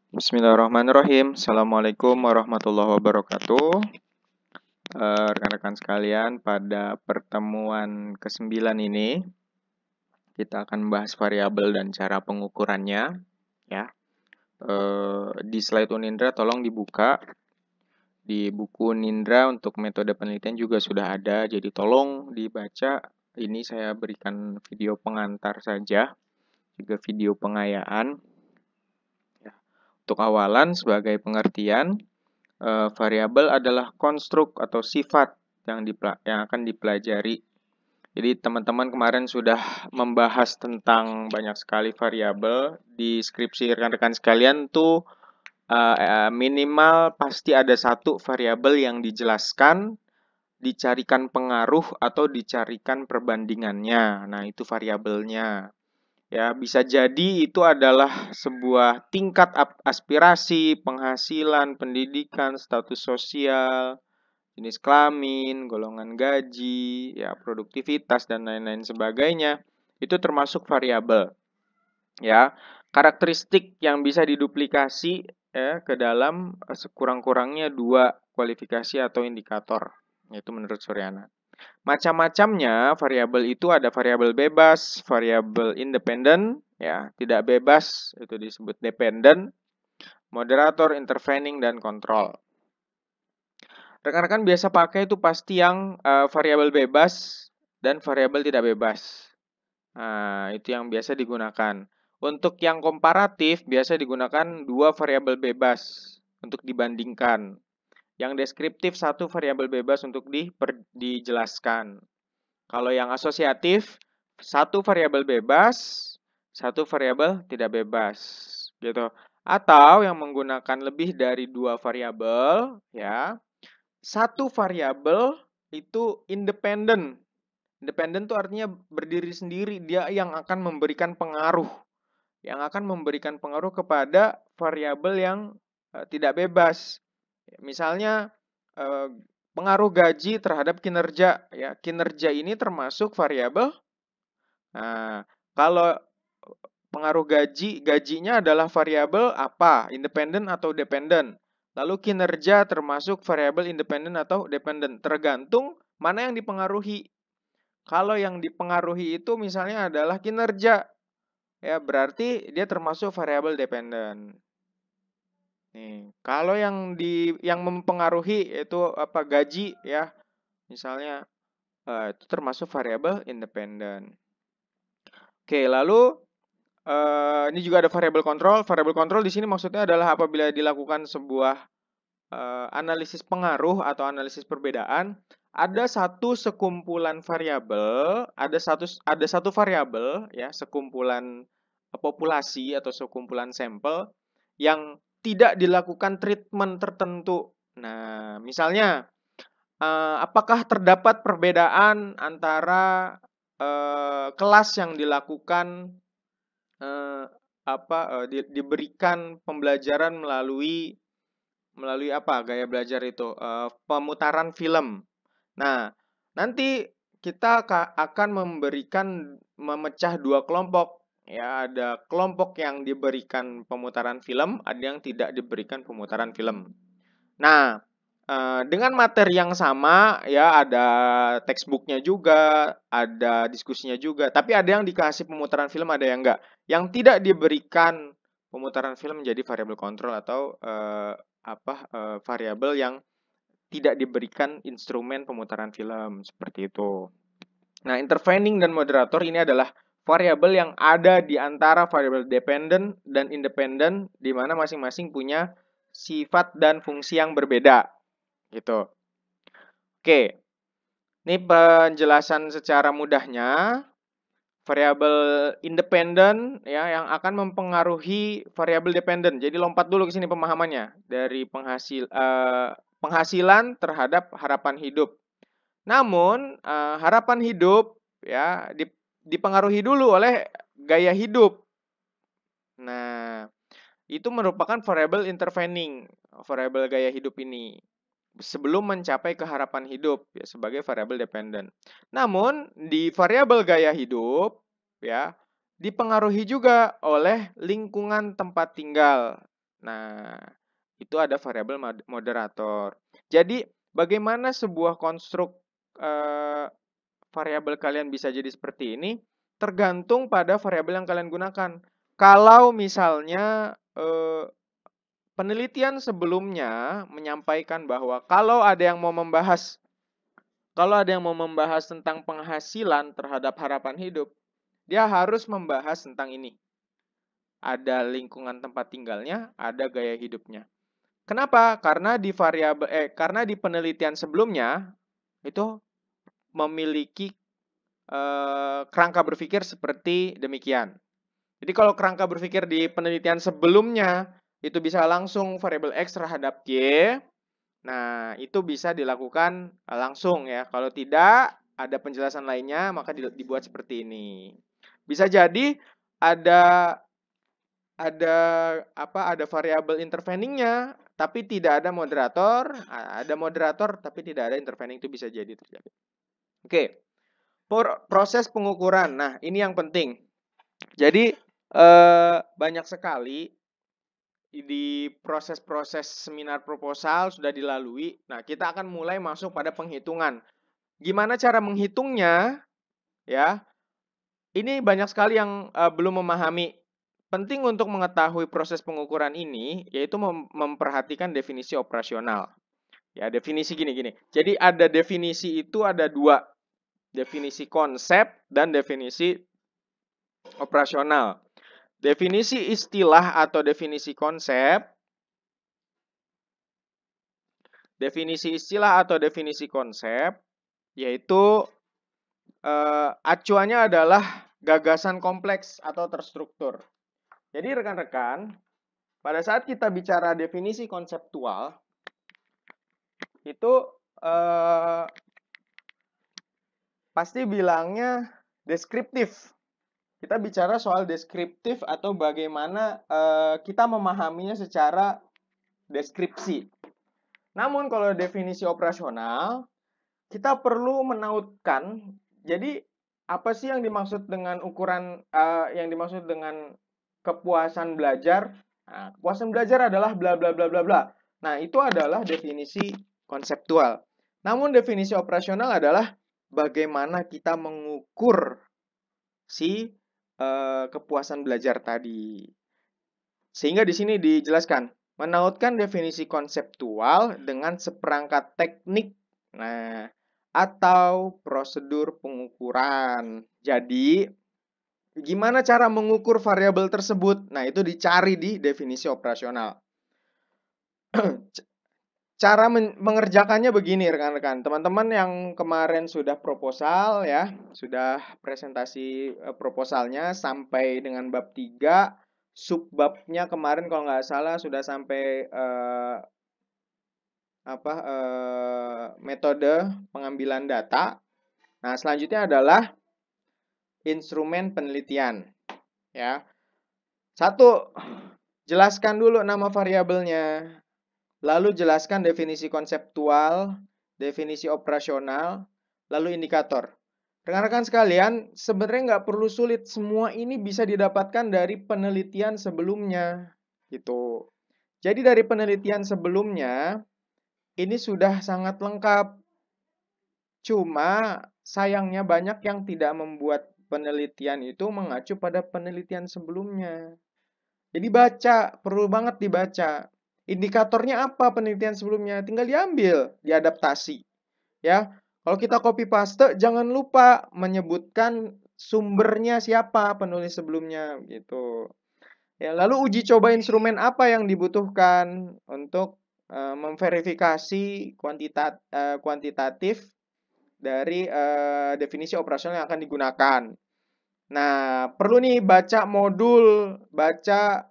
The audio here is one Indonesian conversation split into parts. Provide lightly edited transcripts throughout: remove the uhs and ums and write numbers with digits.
Bismillahirrahmanirrahim. Assalamualaikum warahmatullahi wabarakatuh. Rekan-rekan sekalian, pada pertemuan ke-9 ini kita akan membahas variabel dan cara pengukurannya. Ya, di slide Unindra tolong dibuka. Di buku Unindra untuk metode penelitian juga sudah ada, jadi tolong dibaca. Ini saya berikan video pengantar saja, juga video pengayaan. Untuk awalan sebagai pengertian, variabel adalah konstruk atau sifat yang akan dipelajari. Jadi teman-teman kemarin sudah membahas tentang banyak sekali variabel. Di skripsi rekan-rekan sekalian tuh minimal pasti ada satu variabel yang dijelaskan, dicarikan pengaruh atau dicarikan perbandingannya. Nah, itu variabelnya. Ya, bisa jadi itu adalah sebuah tingkat aspirasi, penghasilan, pendidikan, status sosial, jenis kelamin, golongan gaji, ya, produktivitas dan lain-lain sebagainya. Itu termasuk variabel. Ya, karakteristik yang bisa diduplikasi ya ke dalam sekurang-kurangnya 2 kualifikasi atau indikator. Itu menurut Suryana. Macam-macamnya variabel itu ada variabel bebas, variabel independen, ya, tidak bebas itu disebut dependent, moderator, intervening, dan kontrol. Rekan-rekan biasa pakai itu pasti yang variabel bebas dan variabel tidak bebas. Nah, itu yang biasa digunakan. Untuk yang komparatif biasa digunakan 2 variabel bebas untuk dibandingkan. Yang deskriptif 1 variabel bebas untuk dijelaskan. Kalau yang asosiatif, 1 variabel bebas, 1 variabel tidak bebas, gitu. Atau yang menggunakan lebih dari 2 variabel, ya. 1 variabel itu independen. Independen itu artinya berdiri sendiri, dia yang akan memberikan pengaruh. Yang akan memberikan pengaruh kepada variabel yang tidak bebas. Misalnya pengaruh gaji terhadap kinerja, ya. Kinerja ini termasuk variabel. Nah, kalau pengaruh gajinya adalah variabel apa? Independen atau dependen? Lalu kinerja termasuk variabel independen atau dependen? Tergantung mana yang dipengaruhi. Kalau yang dipengaruhi itu misalnya adalah kinerja, ya berarti dia termasuk variabel dependen. Nih, kalau yang mempengaruhi itu apa, gaji, ya, misalnya itu termasuk variabel independen. Oke, lalu ini juga ada variabel kontrol. Variabel kontrol di sini maksudnya adalah apabila dilakukan sebuah analisis pengaruh atau analisis perbedaan, ada satu sekumpulan variabel, ada satu variabel, ya, sekumpulan populasi atau sekumpulan sampel yang tidak dilakukan treatment tertentu. Nah, misalnya apakah terdapat perbedaan antara kelas yang dilakukan diberikan pembelajaran melalui apa gaya belajar itu, pemutaran film. Nah, nanti kita akan memecah 2 kelompok, ya. Ada kelompok yang diberikan pemutaran film, ada yang tidak diberikan pemutaran film. Nah, dengan materi yang sama, ya, ada textbook-nya juga, ada diskusinya juga, tapi ada yang dikasih pemutaran film, ada yang enggak. Yang tidak diberikan pemutaran film menjadi variabel kontrol atau variabel yang tidak diberikan instrumen pemutaran film, seperti itu. Nah, intervening dan moderator ini adalah variabel yang ada di antara variabel dependent dan independent, di mana masing-masing punya sifat dan fungsi yang berbeda. Gitu. Oke. Ini penjelasan secara mudahnya. Variabel independen, ya, yang akan mempengaruhi variabel dependen. Jadi lompat dulu ke sini pemahamannya dari penghasilan terhadap harapan hidup. Namun harapan hidup, ya, dipengaruhi dulu oleh gaya hidup. Nah, itu merupakan variabel intervening, variabel gaya hidup ini, sebelum mencapai keharapan hidup, ya, sebagai variabel dependen. Namun di variabel gaya hidup, ya, dipengaruhi juga oleh lingkungan tempat tinggal. Nah, itu ada variabel moderator. Jadi, bagaimana sebuah konstruk variabel kalian bisa jadi seperti ini? Tergantung pada variabel yang kalian gunakan. Kalau misalnya penelitian sebelumnya menyampaikan bahwa kalau ada yang mau membahas tentang penghasilan terhadap harapan hidup, dia harus membahas tentang ini. Ada lingkungan tempat tinggalnya, ada gaya hidupnya. Kenapa? Karena di penelitian sebelumnya itu memiliki kerangka berpikir seperti demikian. Jadi kalau kerangka berpikir di penelitian sebelumnya itu bisa langsung variabel X terhadap Y, nah itu bisa dilakukan langsung ya. Kalau tidak ada penjelasan lainnya maka dibuat seperti ini. Bisa jadi ada variabel interveningnya tapi tidak ada moderator, ada moderator tapi tidak ada intervening, itu bisa jadi terjadi. Oke. Proses pengukuran. Nah, ini yang penting. Jadi banyak sekali di proses-proses seminar proposal sudah dilalui. Nah, kita akan mulai masuk pada penghitungan. Gimana cara menghitungnya? Ya, ini banyak sekali yang belum memahami. Penting untuk mengetahui proses pengukuran ini, yaitu memperhatikan definisi operasional. Ya, definisi gini-gini. Jadi ada definisi itu ada dua. Definisi konsep dan definisi operasional. Definisi istilah atau definisi konsep. Definisi istilah atau definisi konsep yaitu acuannya adalah gagasan kompleks atau terstruktur. Jadi rekan-rekan, pada saat kita bicara definisi konseptual itu pasti bilangnya deskriptif. Kita bicara soal deskriptif atau bagaimana kita memahaminya secara deskripsi. Namun kalau definisi operasional, kita perlu menautkan. Jadi apa sih yang dimaksud dengan ukuran yang dimaksud dengan kepuasan belajar? Nah, kepuasan belajar adalah bla bla bla bla bla. Nah, itu adalah definisi konseptual. Namun definisi operasional adalah bagaimana kita mengukur si kepuasan belajar tadi. Sehingga di sini dijelaskan, menautkan definisi konseptual dengan seperangkat teknik, nah, atau prosedur pengukuran. Jadi, gimana cara mengukur variabel tersebut? Nah, itu dicari di definisi operasional. Cara mengerjakannya begini rekan-rekan. Teman-teman yang kemarin sudah proposal ya, sudah presentasi proposalnya sampai dengan bab 3, subbabnya kemarin kalau nggak salah sudah sampai metode pengambilan data. Nah, selanjutnya adalah instrumen penelitian ya. 1, jelaskan dulu nama variabelnya. Lalu jelaskan definisi konseptual, definisi operasional, lalu indikator. Rekan-rekan sekalian, sebenarnya nggak perlu sulit. Semua ini bisa didapatkan dari penelitian sebelumnya. Gitu. Jadi dari penelitian sebelumnya, ini sudah sangat lengkap. Cuma sayangnya banyak yang tidak membuat penelitian itu mengacu pada penelitian sebelumnya. Jadi baca, perlu banget dibaca. Indikatornya apa penelitian sebelumnya? Tinggal diambil, diadaptasi. Ya, kalau kita copy paste, jangan lupa menyebutkan sumbernya siapa penulis sebelumnya, gitu. Ya, lalu uji coba instrumen apa yang dibutuhkan untuk memverifikasi kuantitatif dari definisi operasional yang akan digunakan. Nah, perlu nih baca modul, baca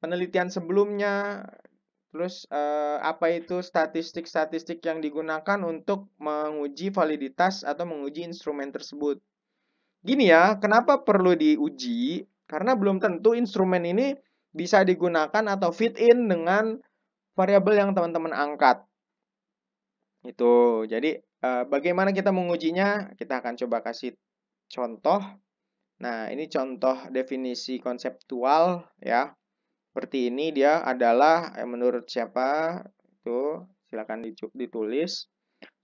penelitian sebelumnya, terus apa itu statistik-statistik yang digunakan untuk menguji validitas atau menguji instrumen tersebut. Gini ya, kenapa perlu diuji? Karena belum tentu instrumen ini bisa digunakan atau fit in dengan variabel yang teman-teman angkat. Itu. Jadi bagaimana kita mengujinya? Kita akan coba kasih contoh. Nah, ini contoh definisi konseptual ya. seperti ini dia adalah menurut siapa? Itu silakan ditulis.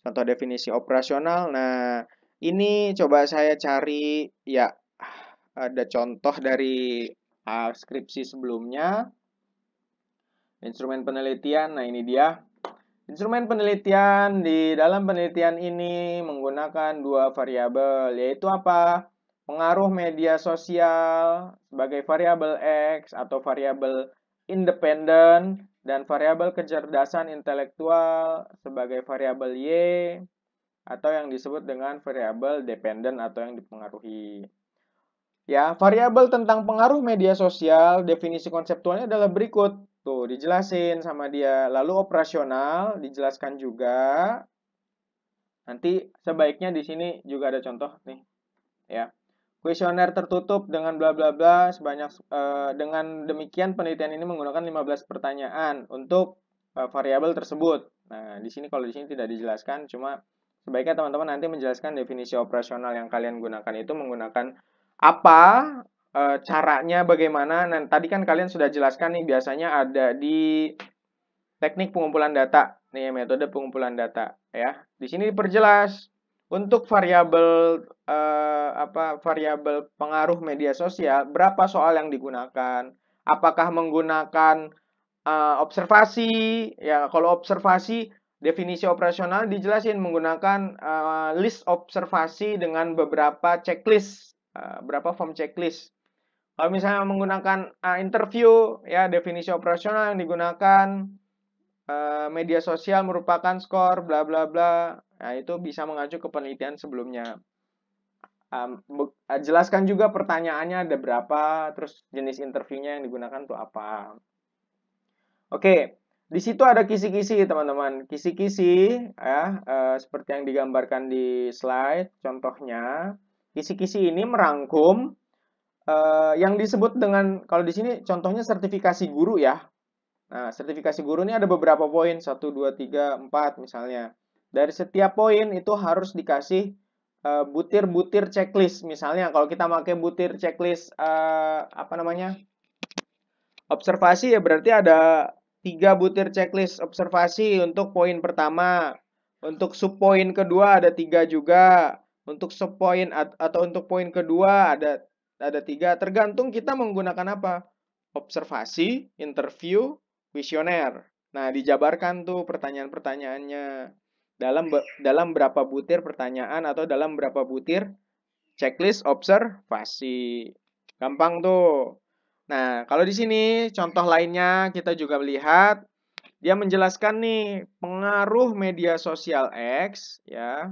Contoh definisi operasional. Nah, ini coba saya cari ya ada contoh dari skripsi sebelumnya. Instrumen penelitian. Nah, ini dia. Instrumen penelitian, di dalam penelitian ini menggunakan dua variabel, yaitu apa? Pengaruh media sosial sebagai variabel X atau variabel independen dan variabel kecerdasan intelektual sebagai variabel Y atau yang disebut dengan variabel dependen atau yang dipengaruhi. Ya, variabel tentang pengaruh media sosial, definisi konseptualnya adalah berikut. Tuh, dijelasin sama dia. Lalu operasional, dijelaskan juga. Nanti sebaiknya di sini juga ada contoh nih, ya. Kuesioner tertutup dengan bla bla bla sebanyak dengan demikian penelitian ini menggunakan 15 pertanyaan untuk variabel tersebut. Nah, di sini kalau di sini tidak dijelaskan, cuma sebaiknya teman-teman nanti menjelaskan definisi operasional yang kalian gunakan itu menggunakan apa, caranya bagaimana. Nah, tadi kan kalian sudah jelaskan nih biasanya ada di teknik pengumpulan data. Nih metode pengumpulan data ya. Di sini diperjelas untuk variabel variabel pengaruh media sosial, berapa soal yang digunakan? Apakah menggunakan observasi? Ya, kalau observasi definisi operasional dijelasin menggunakan list observasi dengan beberapa checklist, berapa form checklist. Kalau misalnya menggunakan interview, ya definisi operasional yang digunakan media sosial merupakan skor bla bla bla. Nah, itu bisa mengacu ke penelitian sebelumnya. Jelaskan juga pertanyaannya ada berapa, terus jenis interviewnya yang digunakan tuh apa. Oke, di situ ada kisi-kisi teman-teman. Kisi-kisi ya seperti yang digambarkan di slide contohnya. Kisi-kisi ini merangkum yang disebut dengan kalau di sini contohnya sertifikasi guru ya. Nah, sertifikasi guru ini ada beberapa poin, 1, 2, 3, 4 misalnya. Dari setiap poin itu harus dikasih butir-butir checklist. Misalnya kalau kita pakai butir checklist apa namanya? Observasi ya berarti ada 3 butir checklist observasi untuk poin pertama. Untuk subpoin kedua ada 3 juga. Untuk subpoin atau untuk poin kedua ada 3. Tergantung kita menggunakan apa? Observasi, interview, kuesioner. Nah, dijabarkan tuh pertanyaan-pertanyaannya. Dalam berapa butir pertanyaan atau dalam berapa butir checklist observasi. Gampang tuh. Nah, kalau di sini contoh lainnya kita juga melihat dia menjelaskan nih pengaruh media sosial X ya.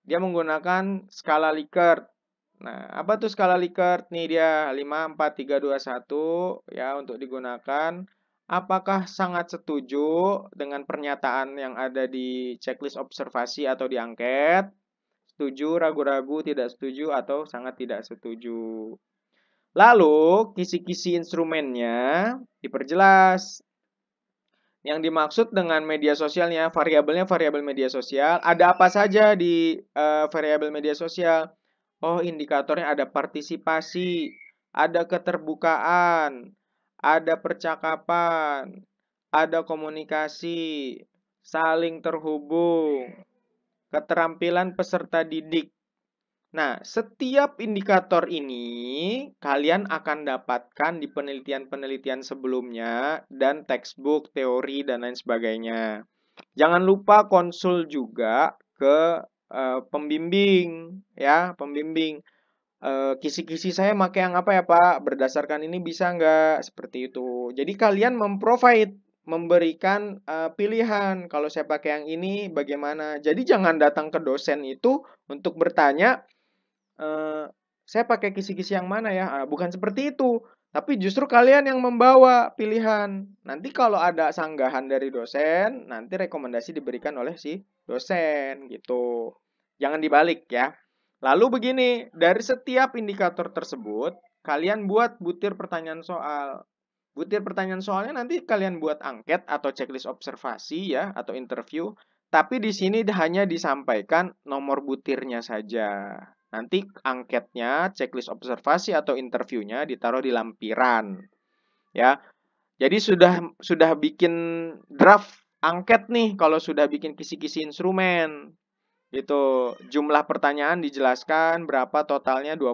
Dia menggunakan skala Likert. Nah, apa tuh skala Likert? Nih dia 5 4 3 2 1 ya untuk digunakan. Apakah sangat setuju dengan pernyataan yang ada di checklist observasi atau di angket? Setuju, ragu-ragu, tidak setuju, atau sangat tidak setuju. Lalu, kisi-kisi instrumennya diperjelas. Yang dimaksud dengan media sosialnya, variabelnya variabel media sosial. Ada apa saja di variabel media sosial? Oh, indikatornya ada partisipasi, ada keterbukaan, ada percakapan, ada komunikasi, saling terhubung, keterampilan peserta didik. Nah, setiap indikator ini kalian akan dapatkan di penelitian-penelitian sebelumnya dan textbook, teori, dan lain sebagainya. Jangan lupa konsul juga ke pembimbing, ya, pembimbing. Kisi-kisi saya pakai yang apa ya Pak? Berdasarkan ini bisa nggak? Seperti itu. Jadi kalian memberikan pilihan. Kalau saya pakai yang ini bagaimana? Jadi jangan datang ke dosen itu untuk bertanya, saya pakai kisi-kisi yang mana ya? Bukan seperti itu. Tapi justru kalian yang membawa pilihan. Nanti kalau ada sanggahan dari dosen, nanti rekomendasi diberikan oleh si dosen gitu. Jangan dibalik ya. Lalu begini, dari setiap indikator tersebut, kalian buat butir pertanyaan soal. Butir pertanyaan soalnya nanti kalian buat angket atau checklist observasi ya, atau interview. Tapi di sini hanya disampaikan nomor butirnya saja. Nanti angketnya, checklist observasi atau interviewnya ditaruh di lampiran. Ya. Jadi sudah bikin draft angket nih kalau sudah bikin kisi-kisi instrumen. Itu jumlah pertanyaan dijelaskan berapa totalnya 20.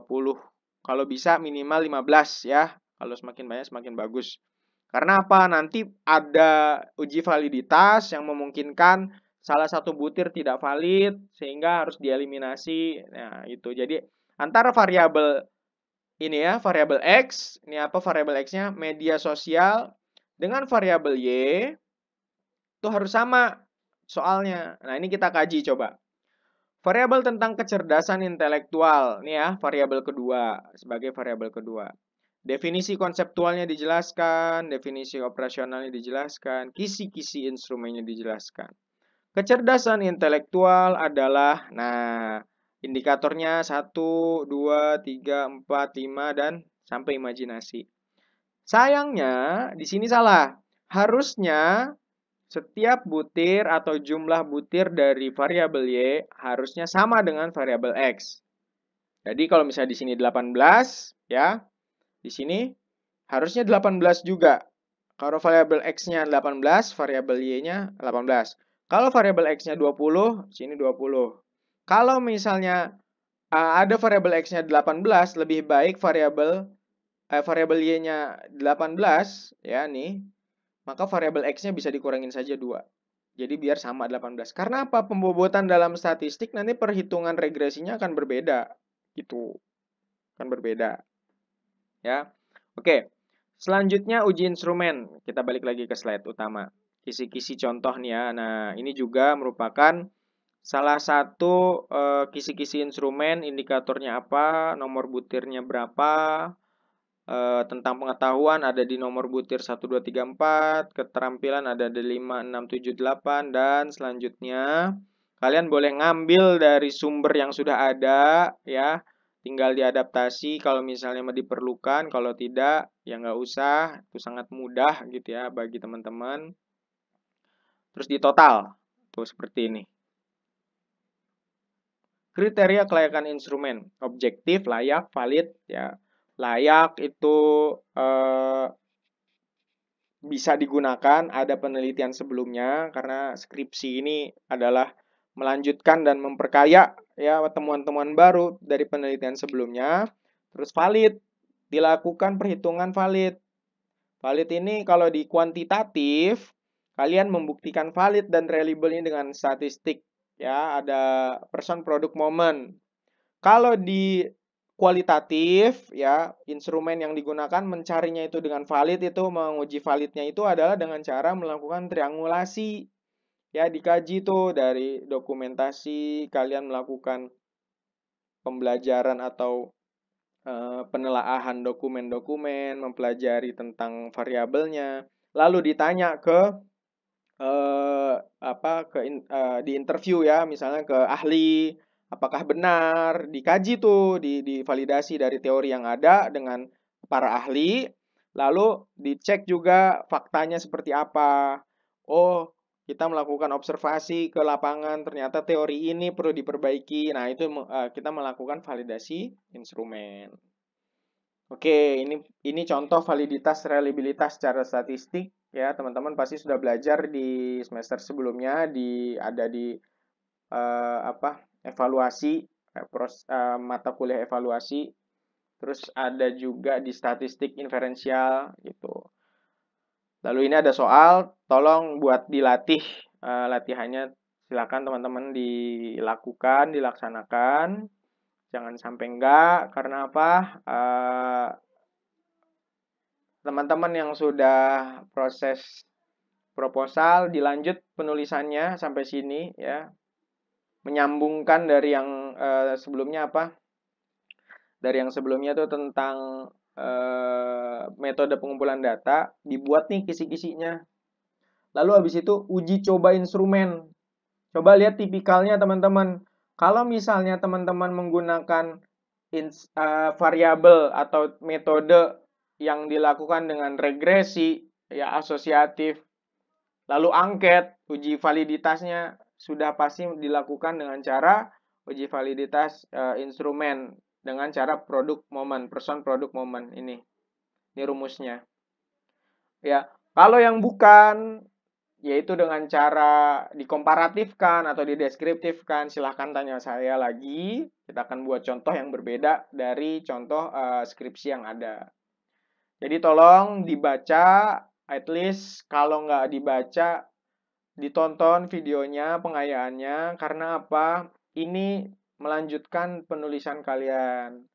Kalau bisa minimal 15 ya. Kalau semakin banyak semakin bagus. Karena apa? Nanti ada uji validitas yang memungkinkan salah satu butir tidak valid sehingga harus dieliminasi. Nah, itu. Jadi antara variabel ini ya, variabel X, ini apa variabel X-nya? Media sosial dengan variabel Y itu harus sama soalnya. Nah, ini kita kaji coba. Variabel tentang kecerdasan intelektual, ini ya, variabel kedua, sebagai variabel kedua. Definisi konseptualnya dijelaskan, definisi operasionalnya dijelaskan, kisi-kisi instrumennya dijelaskan. Kecerdasan intelektual adalah, nah, indikatornya 1, 2, 3, 4, 5, dan sampai imajinasi. Sayangnya, di sini salah. Harusnya setiap butir atau jumlah butir dari variabel Y harusnya sama dengan variabel X. Jadi kalau misalnya di sini 18, ya, di sini harusnya 18 juga. Kalau variabel X-nya 18, variabel Y-nya 18. Kalau variabel X-nya 20, sini 20. Kalau misalnya ada variabel X-nya 18, lebih baik variabel Y-nya 18, ya nih, maka variabel X-nya bisa dikurangin saja 2. Jadi biar sama 18. Karena apa? Pembobotan dalam statistik nanti perhitungan regresinya akan berbeda. Gitu. Akan berbeda. Ya. Oke. Selanjutnya uji instrumen. Kita balik lagi ke slide utama. Kisi-kisi contoh nih ya. Nah, ini juga merupakan salah satu kisi-kisi instrumen, indikatornya apa, nomor butirnya berapa, tentang pengetahuan ada di nomor butir 1, 2, 3, 4, keterampilan ada di 5, 6, 7, 8, dan selanjutnya kalian boleh ngambil dari sumber yang sudah ada ya, tinggal diadaptasi kalau misalnya diperlukan, kalau tidak ya nggak usah, itu sangat mudah gitu ya bagi teman-teman. Terus di total, tuh seperti ini. Kriteria kelayakan instrumen, objektif, layak, valid ya. Layak itu bisa digunakan, ada penelitian sebelumnya karena skripsi ini adalah melanjutkan dan memperkaya ya temuan-temuan baru dari penelitian sebelumnya. Terus valid, dilakukan perhitungan valid. Valid ini kalau di kuantitatif kalian membuktikan valid dan reliable ini dengan statistik ya, ada person product moment. Kalau di kualitatif ya, instrumen yang digunakan mencarinya itu dengan valid, itu menguji validnya itu adalah dengan cara melakukan triangulasi. Ya, dikaji tuh dari dokumentasi, kalian melakukan pembelajaran atau penelaahan dokumen-dokumen, mempelajari tentang variabelnya, lalu ditanya ke di interview ya, misalnya ke ahli, apakah benar, dikaji tuh, divalidasi dari teori yang ada dengan para ahli, lalu dicek juga faktanya seperti apa. Oh, kita melakukan observasi ke lapangan, ternyata teori ini perlu diperbaiki. Nah, itu kita melakukan validasi instrumen. Oke, ini contoh validitas reliabilitas secara statistik ya, teman-teman pasti sudah belajar di semester sebelumnya ada di evaluasi mata kuliah evaluasi. Terus ada juga di statistik inferensial gitu. Lalu ini ada soal, tolong buat dilatih latihannya, silakan teman-teman dilakukan, dilaksanakan. Jangan sampai enggak, karena apa? Teman-teman yang sudah proses proposal dilanjut penulisannya sampai sini ya. Menyambungkan dari yang sebelumnya apa? Dari yang sebelumnya itu tentang metode pengumpulan data, dibuat nih kisi-kisinya. Lalu habis itu uji coba instrumen. Coba lihat tipikalnya teman-teman. Kalau misalnya teman-teman menggunakan variabel atau metode yang dilakukan dengan regresi, ya asosiatif, lalu angket, uji validitasnya sudah pasti dilakukan dengan cara uji validitas instrumen dengan cara produk moment, person product moment ini. Ini rumusnya. Ya, Kalau yang bukan, yaitu dengan cara dikomparatifkan atau dideskriptifkan, silahkan tanya saya lagi. Kita akan buat contoh yang berbeda dari contoh skripsi yang ada. Jadi tolong dibaca, at least kalau nggak dibaca, ditonton videonya, pengayaannya, karena apa? Ini melanjutkan penulisan kalian.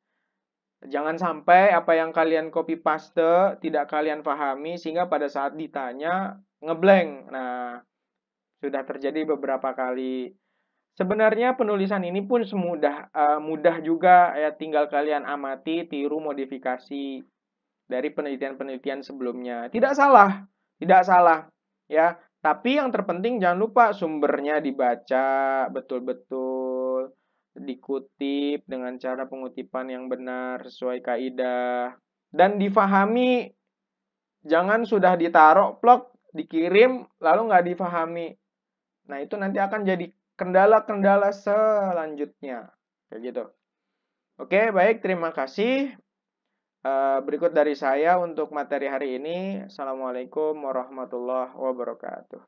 Jangan sampai apa yang kalian copy paste tidak kalian pahami sehingga pada saat ditanya ngeblank. Nah, sudah terjadi beberapa kali. Sebenarnya penulisan ini pun mudah juga ya, tinggal kalian amati, tiru, modifikasi dari penelitian-penelitian sebelumnya. Tidak salah ya. Tapi yang terpenting jangan lupa sumbernya dibaca betul-betul, dikutip dengan cara pengutipan yang benar sesuai kaidah dan difahami. Jangan sudah ditaruh plok, dikirim lalu nggak difahami. Nah, itu nanti akan jadi kendala-kendala selanjutnya. Kayak gitu. Oke, baik. Terima kasih. Berikut dari saya untuk materi hari ini. Assalamualaikum warahmatullahi wabarakatuh.